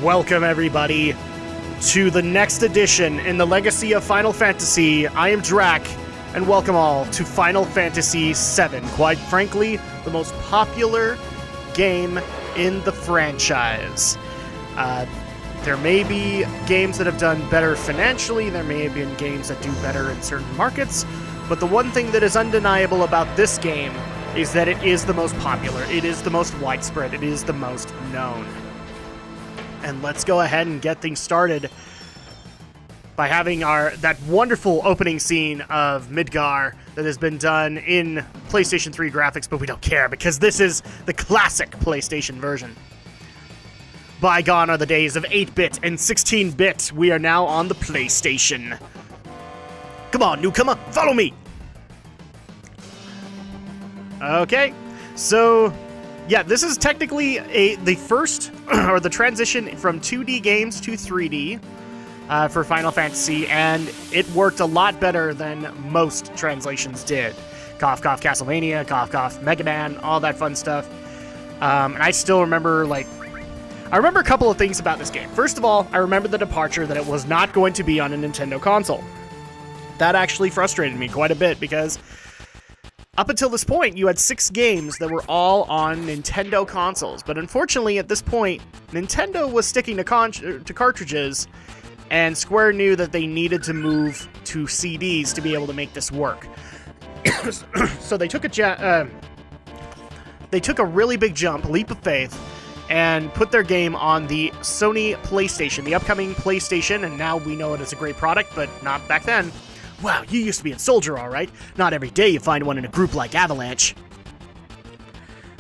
Welcome, everybody, to the next edition in the legacy of Final Fantasy. I am Drak, and welcome all to Final Fantasy VII. Quite frankly, the most popular game in the franchise. There may be games that have done better financially, there may have been games that do better in certain markets, but the one thing that is undeniable about this game is that it is the most popular, it is the most widespread, it is the most known. And let's go ahead and get things started by having that wonderful opening scene of Midgar that has been done in PlayStation 3 graphics, but we don't care because this is the classic PlayStation version. Bygone are the days of 8-bit and 16-bit. We are now on the PlayStation. Come on, newcomer, follow me! Okay, so yeah, this is technically the first, or the transition from 2D games to 3D for Final Fantasy, and it worked a lot better than most translations did. Cough, cough, Castlevania, cough, cough, Mega Man, all that fun stuff. And I still remember, I remember a couple of things about this game. First of all, I remember the departure that it was not going to be on a Nintendo console. That actually frustrated me quite a bit because up until this point, you had 6 games that were all on Nintendo consoles. But unfortunately, at this point, Nintendo was sticking to cartridges, and Square knew that they needed to move to CDs to be able to make this work. So they took a really big jump, leap of faith, and put their game on the Sony PlayStation, the upcoming PlayStation, and now we know it as a great product, but not back then. Wow, you used to be in Soldier, all right. Not every day you find one in a group like Avalanche.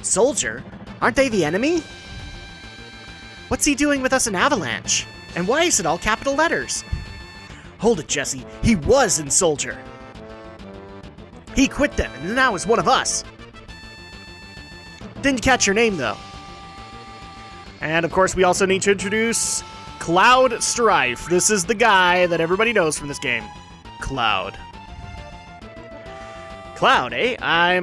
Soldier? Aren't they the enemy? What's he doing with us in Avalanche? And why is it all capital letters? Hold it, Jesse. He was in Soldier. He quit them, and now is one of us. Didn't catch your name, though. And, of course, we also need to introduce Cloud Strife. This is the guy that everybody knows from this game. Cloud. Cloud, eh? I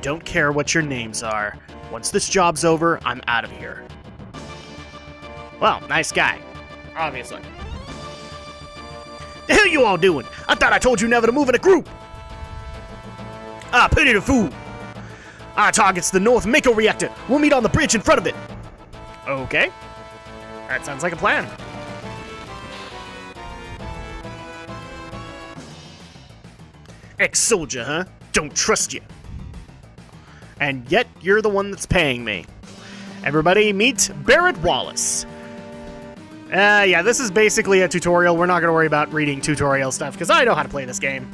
don't care what your names are. Once this job's over, I'm out of here. Well, nice guy. Obviously. The hell you all doing? I thought I told you never to move in a group. Ah, pity the fool. Our target's the North Mako reactor. We'll meet on the bridge in front of it. Okay. That sounds like a plan. Ex-soldier, huh? Don't trust you. And yet, you're the one that's paying me. Everybody, meet Barrett Wallace. Yeah, this is basically a tutorial. We're not going to worry about reading tutorial stuff, because I know how to play this game.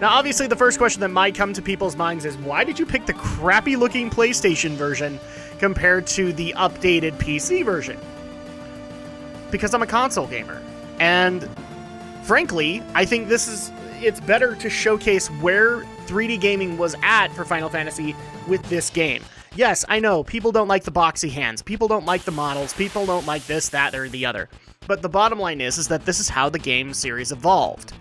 Now, obviously, the first question that might come to people's minds is, why did you pick the crappy-looking PlayStation version compared to the updated PC version? Because I'm a console gamer. And, frankly, I think it's better to showcase where 3D gaming was at for Final Fantasy with this game. Yes, I know, people don't like the boxy hands, people don't like the models, people don't like this, that, or the other. But the bottom line is that this is how the game series evolved.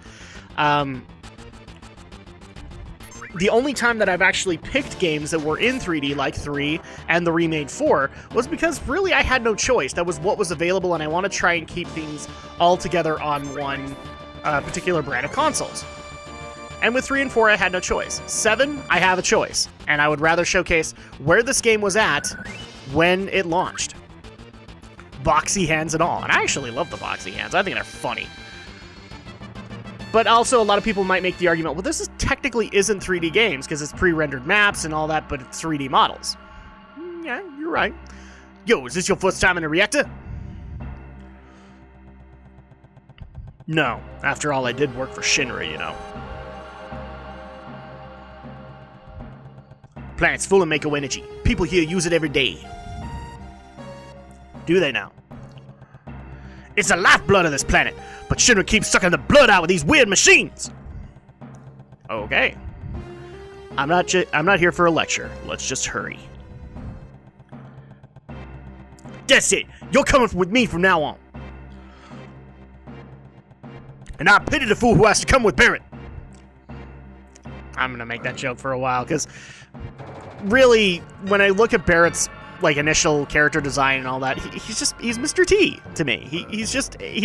The only time that I've actually picked games that were in 3D, like 3 and the remade 4, was because really I had no choice. That was what was available, and I want to try and keep things all together on one particular brand of consoles. And with 3 and 4, I had no choice. 7, I have a choice, and I would rather showcase where this game was at when it launched. Boxy hands and all, and I actually love the boxy hands. I think they're funny. But also, a lot of people might make the argument, well, this technically isn't 3D games, because it's pre-rendered maps and all that, but it's 3D models. Yeah, you're right. Yo, is this your first time in a reactor? No. After all, I did work for Shinra, you know. Plant's full of mako energy. People here use it every day. Do they now? It's the lifeblood of this planet, but Shinra keeps sucking the blood out with these weird machines. Okay. I'm not here for a lecture. Let's just hurry. That's it. You're coming with me from now on. And I pity the fool who has to come with Barrett. I'm gonna make that joke for a while, because really, when I look at Barrett's like initial character design and all that, he's Mr. T to me. He's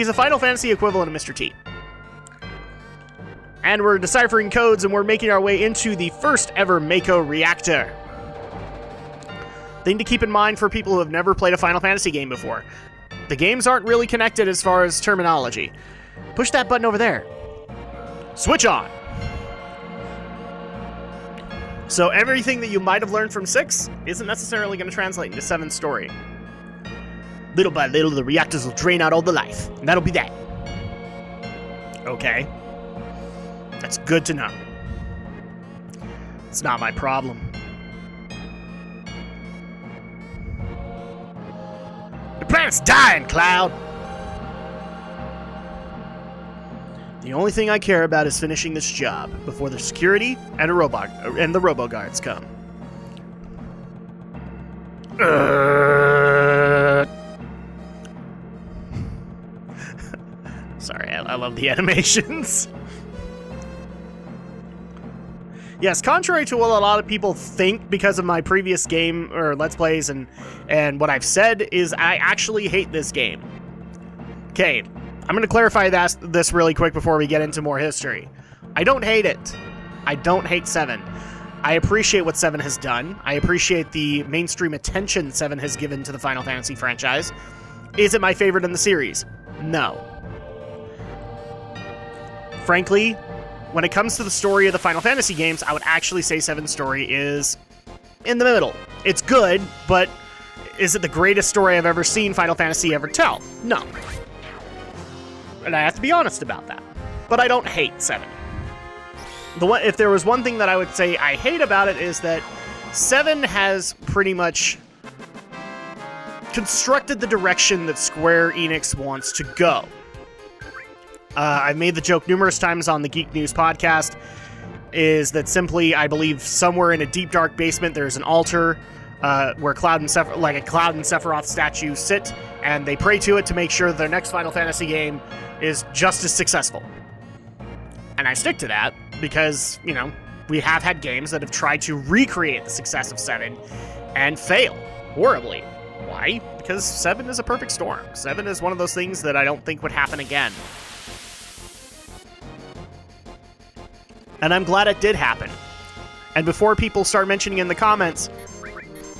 a Final Fantasy equivalent of Mr. T. And we're deciphering codes, and we're making our way into the first ever Mako reactor. Thing to keep in mind for people who have never played a Final Fantasy game before. The games aren't really connected as far as terminology. Push that button over there. Switch on. So everything that you might have learned from 6 isn't necessarily going to translate into 7's story. Little by little, the reactors will drain out all the life, and that'll be that. Okay. That's good to know. It's not my problem. The planet's dying, Cloud! The only thing I care about is finishing this job before the security and the robo guards come. Sorry, I love the animations. Yes, contrary to what a lot of people think because of my previous game or Let's Plays and what I've said, is I actually hate this game. Okay, I'm going to clarify this really quick before we get into more history. I don't hate it. I don't hate 7. I appreciate what 7 has done. I appreciate the mainstream attention 7 has given to the Final Fantasy franchise. Is it my favorite in the series? No. Frankly, when it comes to the story of the Final Fantasy games, I would actually say 7's story is in the middle. It's good, but is it the greatest story I've ever seen Final Fantasy ever tell? No. And I have to be honest about that. But I don't hate 7. If there was one thing that I would say I hate about it, is that 7 has pretty much constructed the direction that Square Enix wants to go. I've made the joke numerous times on the Geek News podcast, is that simply, I believe, somewhere in a deep, dark basement, there's an altar where Cloud and a Cloud and Sephiroth statue sit, and they pray to it to make sure that their next Final Fantasy game is just as successful. And I stick to that, because, you know, we have had games that have tried to recreate the success of 7 and fail horribly. Why? Because 7 is a perfect storm. 7 is one of those things that I don't think would happen again. And I'm glad it did happen. And before people start mentioning in the comments,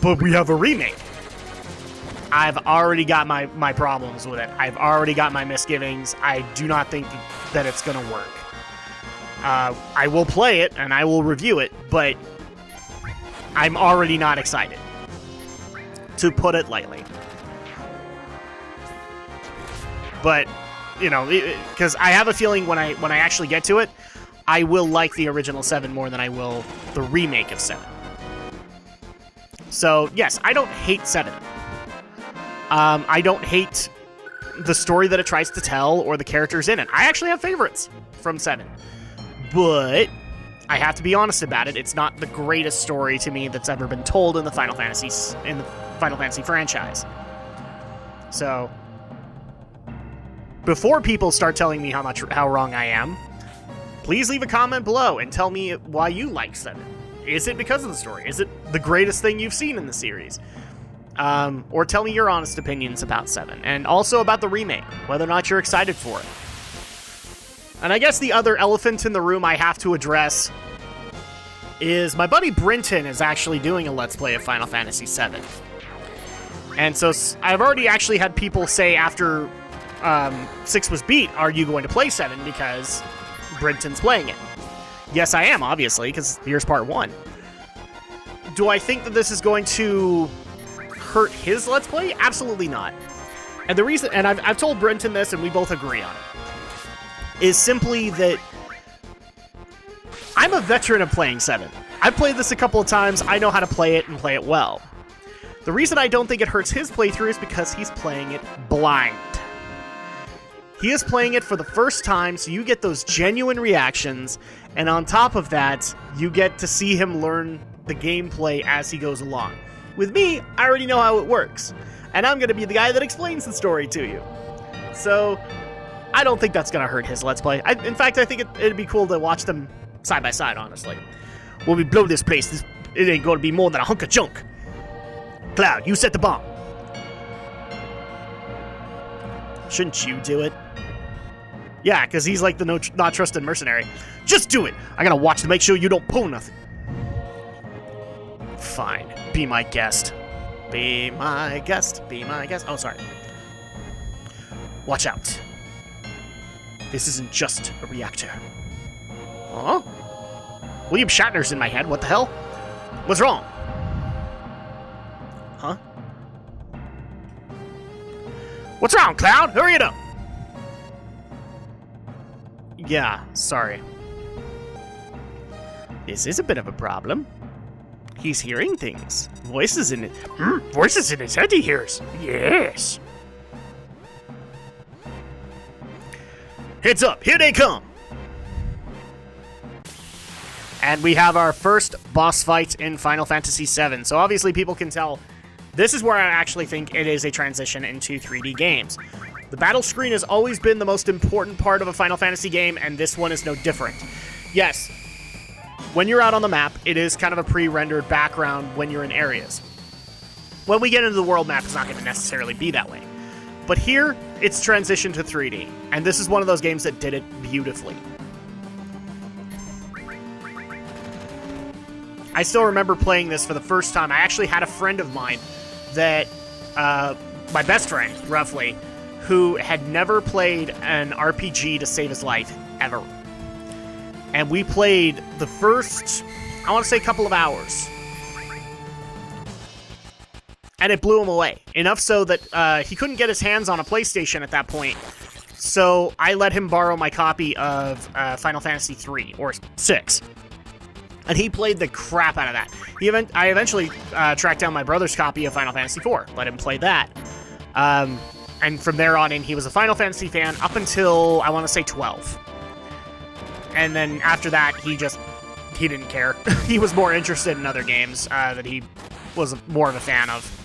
but we have a remake, I've already got my problems with it. I've already got my misgivings. I do not think that it's going to work. I will play it, and I will review it, but I'm already not excited, to put it lightly. But, you know, because I have a feeling when I actually get to it, I will like the original 7 more than I will the remake of 7. So, yes, I don't hate 7. I don't hate the story that it tries to tell or the characters in it. I actually have favorites from 7. But I have to be honest about it. It's not the greatest story to me that's ever been told in the Final Fantasy franchise. So, before people start telling me how wrong I am, please leave a comment below and tell me why you like 7. Is it because of the story? Is it the greatest thing you've seen in the series? Or tell me your honest opinions about 7. And also about the remake, whether or not you're excited for it. And I guess the other elephant in the room I have to address is my buddy Brinton is actually doing a Let's Play of Final Fantasy VII. And so I've already actually had people say after 6 was beat, are you going to play 7? Because Brinton's playing it. Yes, I am, obviously, because here's part 1. Do I think that this is going to hurt his Let's Play? Absolutely not. And the reason, and I've told Brinton this, and we both agree on it, is simply that I'm a veteran of playing 7. I've played this a couple of times. I know how to play it and play it well. The reason I don't think it hurts his playthrough is because he's playing it blind. He is playing it for the first time, so you get those genuine reactions, and on top of that, you get to see him learn the gameplay as he goes along. With me, I already know how it works, and I'm going to be the guy that explains the story to you. So, I don't think that's going to hurt his Let's Play. In fact, I think it'd be cool to watch them side by side, honestly. When we blow this place, it ain't gonna be more than a hunk of junk. Cloud, you set the bomb. Shouldn't you do it? Yeah, because he's like the not trusted mercenary. Just do it. I gotta watch to make sure you don't pull nothing. Fine. Be my guest. Be my guest. Be my guest. Oh, sorry. Watch out. This isn't just a reactor. Huh? William Shatner's in my head. What the hell? What's wrong? Huh? What's wrong, Cloud? Hurry it up! Yeah, sorry. This is a bit of a problem. He's hearing things. Voices in it. Voices in his head he hears. Yes. Heads up, here they come! And we have our first boss fight in Final Fantasy VII. So obviously people can tell this is where I actually think it is a transition into 3D games. The battle screen has always been the most important part of a Final Fantasy game, and this one is no different. Yes, when you're out on the map, it is kind of a pre-rendered background when you're in areas. When we get into the world map, it's not going to necessarily be that way. But here, it's transitioned to 3D, and this is one of those games that did it beautifully. I still remember playing this for the first time. I actually had a friend of mine that, my best friend, roughly, who had never played an RPG to save his life, ever. And we played the first, I want to say, couple of hours. And it blew him away. Enough so that he couldn't get his hands on a PlayStation at that point. So I let him borrow my copy of Final Fantasy 3, or 6. And he played the crap out of that. I eventually tracked down my brother's copy of Final Fantasy 4, let him play that. And from there on in, he was a Final Fantasy fan up until, I want to say, 12. And then after that, he didn't care. He was more interested in other games that he was more of a fan of.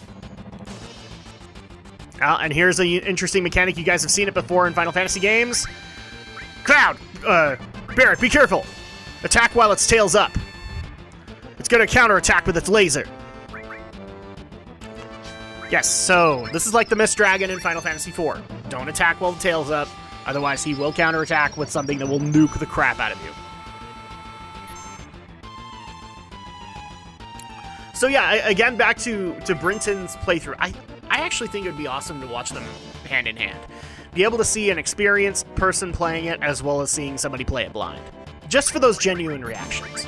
And here's an interesting mechanic. You guys have seen it before in Final Fantasy games. Cloud! Barrett, be careful! Attack while its tail's up. It's gonna counterattack with its laser. Yes, so this is like the Mist Dragon in Final Fantasy IV. Don't attack while the tail's up, otherwise he will counterattack with something that will nuke the crap out of you. So yeah, again, back to Brinton's playthrough. I actually think it would be awesome to watch them hand in hand. Be able to see an experienced person playing it as well as seeing somebody play it blind. Just for those genuine reactions.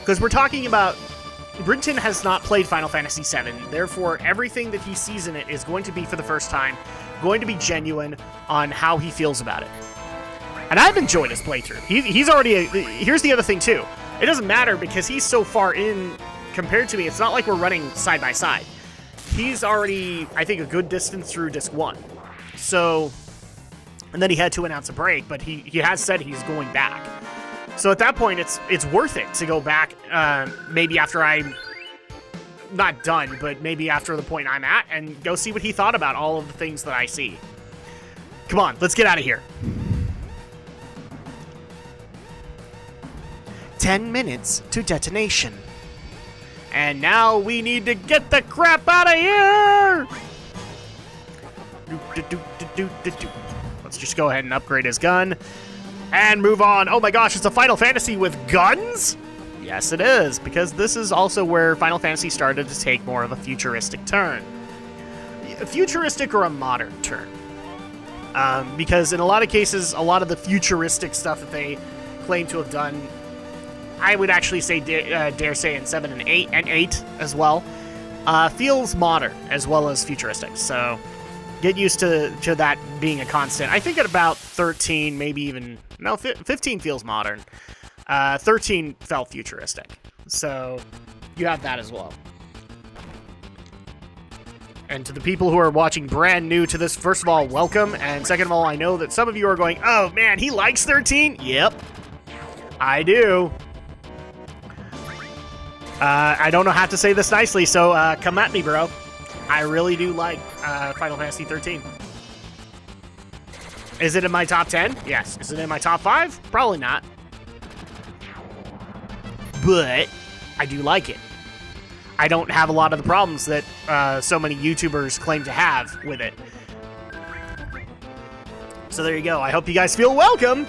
Because we're talking about, Brinton has not played Final Fantasy VII, therefore everything that he sees in it is going to be, for the first time, going to be genuine on how he feels about it. And I've enjoyed his playthrough. He's already, here's the other thing too. It doesn't matter because he's so far in compared to me. It's not like we're running side by side. He's already, I think, a good distance through Disc 1. So, and then he had to announce a break, but he has said he's going back. So at that point, it's worth it to go back, maybe after I'm not done, but maybe after the point I'm at, and go see what he thought about all of the things that I see. Come on, let's get out of here. 10 minutes to detonation. And now we need to get the crap out of here! Let's just go ahead and upgrade his gun. And move on. Oh my gosh, it's a Final Fantasy with guns? Yes, it is, because this is also where Final Fantasy started to take more of a futuristic turn. A futuristic or a modern turn. Because in a lot of cases, a lot of the futuristic stuff that they claim to have done, I would actually say, dare say, in 7 and 8, and 8 as well, feels modern as well as futuristic. So get used to that being a constant. I think at about 13, maybe even, no, 15 feels modern. 13 felt futuristic. So you have that as well. And to the people who are watching brand new to this, first of all, welcome. And second of all, I know that some of you are going, oh man, he likes 13? Yep, I do. I don't know how to say this nicely, so come at me, bro. I really do like Final Fantasy 13. Is it in my top 10? Yes. Is it in my top 5? Probably not. But I do like it. I don't have a lot of the problems that so many YouTubers claim to have with it. So there you go. I hope you guys feel welcome.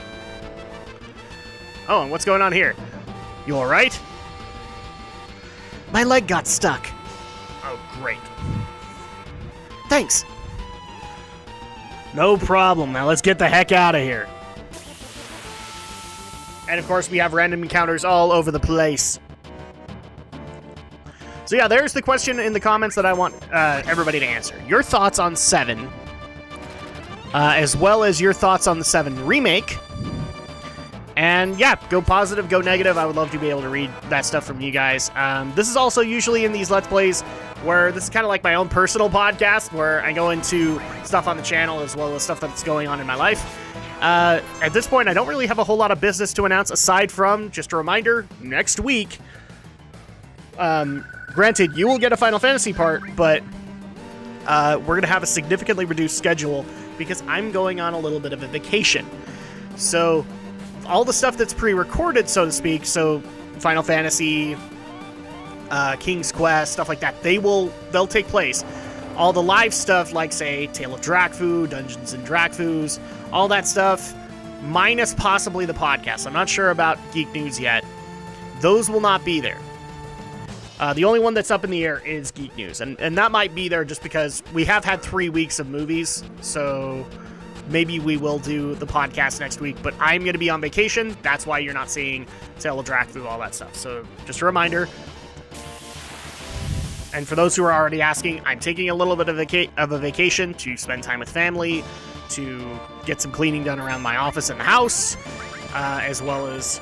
Oh, and what's going on here? You all right? My leg got stuck. Oh, great. Thanks. No problem. Now let's get the heck out of here. And of course, we have random encounters all over the place. So yeah, there's the question in the comments that I want everybody to answer. Your thoughts on 7, as well as your thoughts on the 7 remake. And yeah, go positive, go negative. I would love to be able to read that stuff from you guys. This is also usually in these Let's Plays where this is kind of like my own personal podcast where I go into stuff on the channel as well as stuff that's going on in my life. At this point, I don't really have a whole lot of business to announce aside from, just a reminder, next week, granted, you will get a Final Fantasy part, but we're going to have a significantly reduced schedule because I'm going on a little bit of a vacation. So all the stuff that's pre-recorded, so to speak, so Final Fantasy, King's Quest, stuff like that, they'll take place. All the live stuff, like, say, Tale of Drakfu, Dungeons and Drakfus, all that stuff, minus possibly the podcast. I'm not sure about Geek News yet. Those will not be there. The only one that's up in the air is Geek News, and that might be there just because we have had 3 weeks of movies, so maybe we will do the podcast next week, but I'm going to be on vacation. That's why you're not seeing Tale of Drakfu, all that stuff. So just a reminder. And for those who are already asking, I'm taking a little bit of a vacation to spend time with family, to get some cleaning done around my office and the house, as well as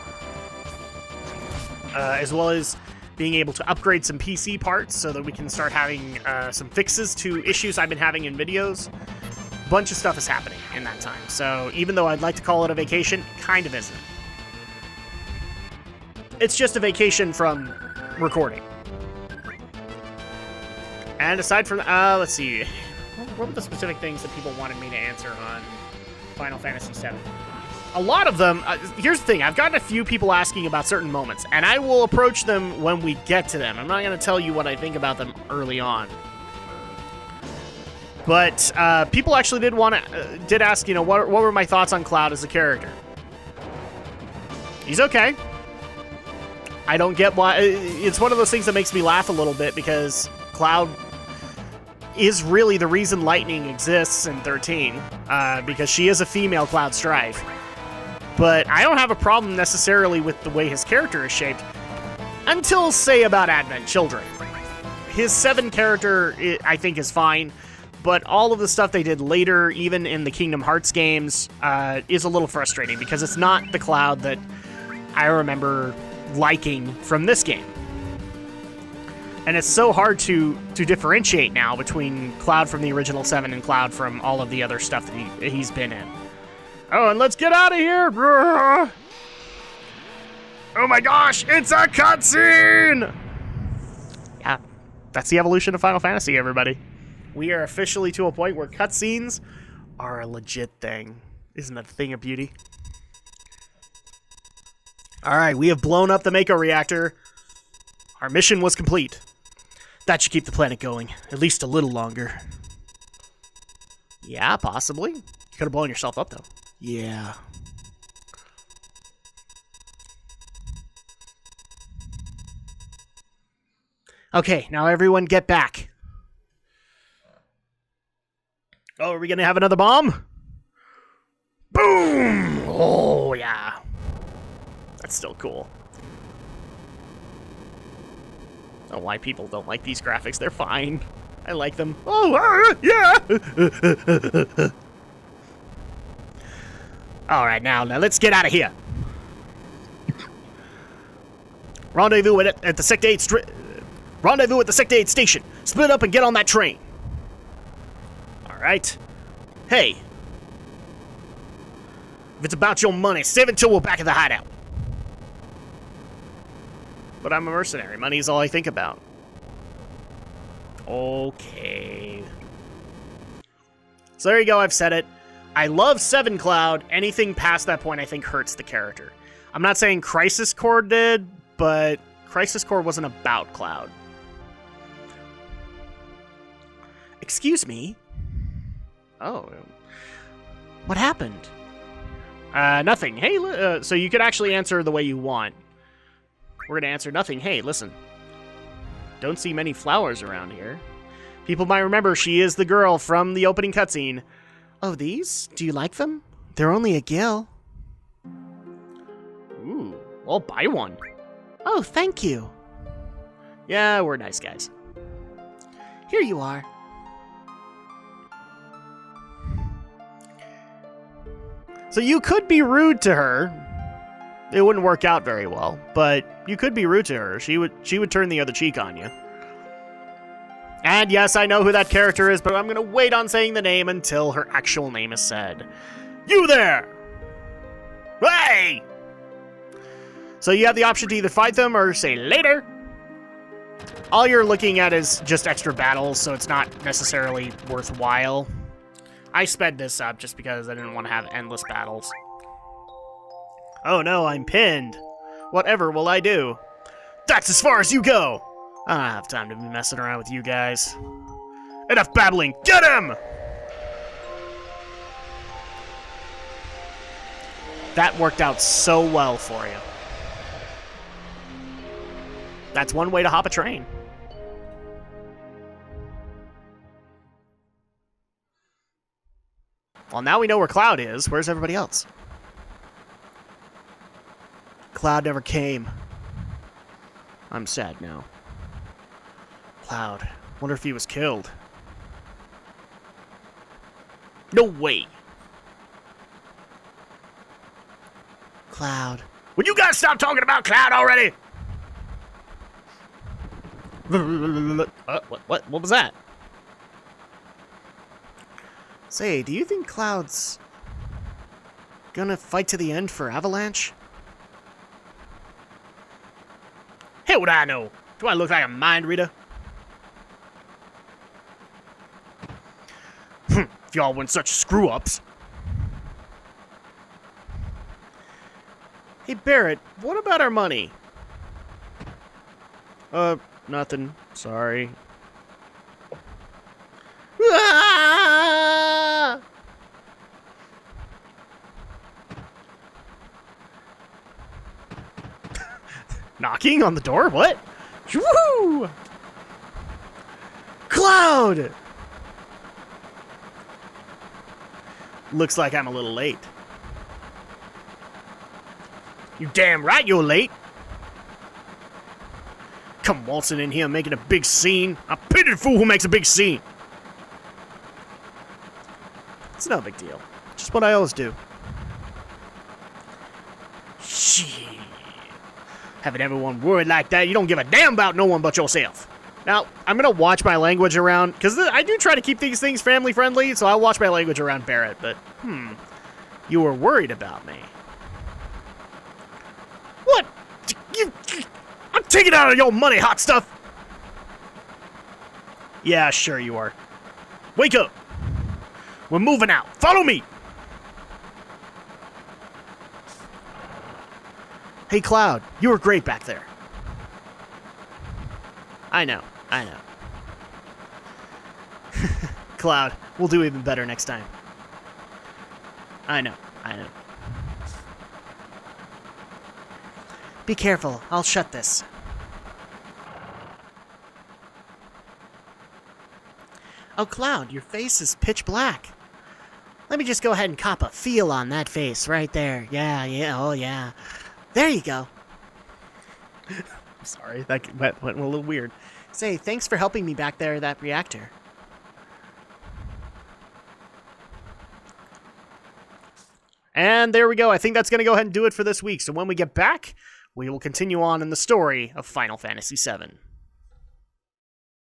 being able to upgrade some PC parts so that we can start having some fixes to issues I've been having in videos. Bunch of stuff is happening in that time. So even though I'd like to call it a vacation, it kind of isn't. It's just a vacation from recording. And aside from, let's see, what were the specific things that people wanted me to answer on Final Fantasy VII? A lot of them, here's the thing, I've gotten a few people asking about certain moments, and I will approach them when we get to them. I'm not going to tell you what I think about them early on. But people actually did ask, you know, what were my thoughts on Cloud as a character? He's okay. I don't get why. It's one of those things that makes me laugh a little bit because Cloud is really the reason Lightning exists in 13, because she is a female Cloud Strife. But I don't have a problem necessarily with the way his character is shaped until, say, about Advent Children. His 7 character, I think, is fine, but all of the stuff they did later, even in the Kingdom Hearts games, is a little frustrating because it's not the Cloud that I remember liking from this game. And it's so hard to differentiate now between Cloud from the original 7 and Cloud from all of the other stuff that he's been in. Oh, and let's get out of here! Oh my gosh, it's a cutscene! Yeah, that's the evolution of Final Fantasy, everybody. We are officially to a point where cutscenes are a legit thing. Isn't that a thing of beauty? Alright, we have blown up the Mako reactor. Our mission was complete. That should keep the planet going, at least a little longer. Yeah, possibly. You could have blown yourself up, though. Yeah. Okay, now everyone get back. Oh, are we gonna have another bomb? Boom! Oh, yeah. That's still cool. I don't know why people don't like these graphics. They're fine. I like them. Oh, yeah! Alright, now let's get out of here. Rendezvous at the Sector 8 Rendezvous at the Sector 8 station. Split up and get on that train. Alright. Hey. If it's about your money, save it till we're back at the hideout. But I'm a mercenary. Money is all I think about. Okay. So there you go, I've said it. I love 7 Cloud. Anything past that point I think hurts the character. I'm not saying Crisis Core did, but Crisis Core wasn't about Cloud. Excuse me? Oh. What happened? Nothing. Hey, so you could actually answer the way you want. We're gonna answer nothing. Hey, listen. Don't see many flowers around here. People might remember she is the girl from the opening cutscene. Oh, these? Do you like them? They're only a gill. Ooh, I'll buy one. Oh, thank you. Yeah, we're nice guys. Here you are. So you could be rude to her. It wouldn't work out very well, but you could be rude to her. She would turn the other cheek on you. And yes, I know who that character is, but I'm going to wait on saying the name until her actual name is said. You there! Hey! So you have the option to either fight them or say later. All you're looking at is just extra battles, so it's not necessarily worthwhile. I sped this up just because I didn't want to have endless battles. Oh no, I'm pinned. Whatever will I do? That's as far as you go! I don't have time to be messing around with you guys. Enough babbling! Get him! That worked out so well for you. That's one way to hop a train. Well, now we know where Cloud is. Where's everybody else? Cloud never came. I'm sad now. Cloud. Wonder if he was killed. No way. Cloud. Would you guys stop talking about Cloud already? What was that? Say, do you think Cloud's gonna fight to the end for Avalanche? Hey, what I know? Do I look like a mind reader? If y'all weren't such screw-ups. Hey, Barrett, what about our money? Nothing. Sorry. Ah! Knocking on the door? What? Woo! Cloud! Looks like I'm a little late. You damn right you're late. Come waltzing in here making a big scene. I pity the fool who makes a big scene. It's no big deal. Just what I always do. Shit. Having everyone worried like that, you don't give a damn about no one but yourself. Now, I'm going to watch my language around, because I do try to keep these things family-friendly, so I'll watch my language around Barrett, but, you were worried about me. What? I'm taking out of your money, hot stuff! Yeah, sure you are. Wake up! We're moving out. Follow me! Hey, Cloud, you were great back there. I know. Cloud, we'll do even better next time. I know. Be careful, I'll shut this. Oh, Cloud, your face is pitch black. Let me just go ahead and cop a feel on that face right there. Yeah, oh yeah. There you go. I'm sorry, that went a little weird. Say, thanks for helping me back there at that reactor. And there we go. I think that's going to go ahead and do it for this week. So when we get back, we will continue on in the story of Final Fantasy VII.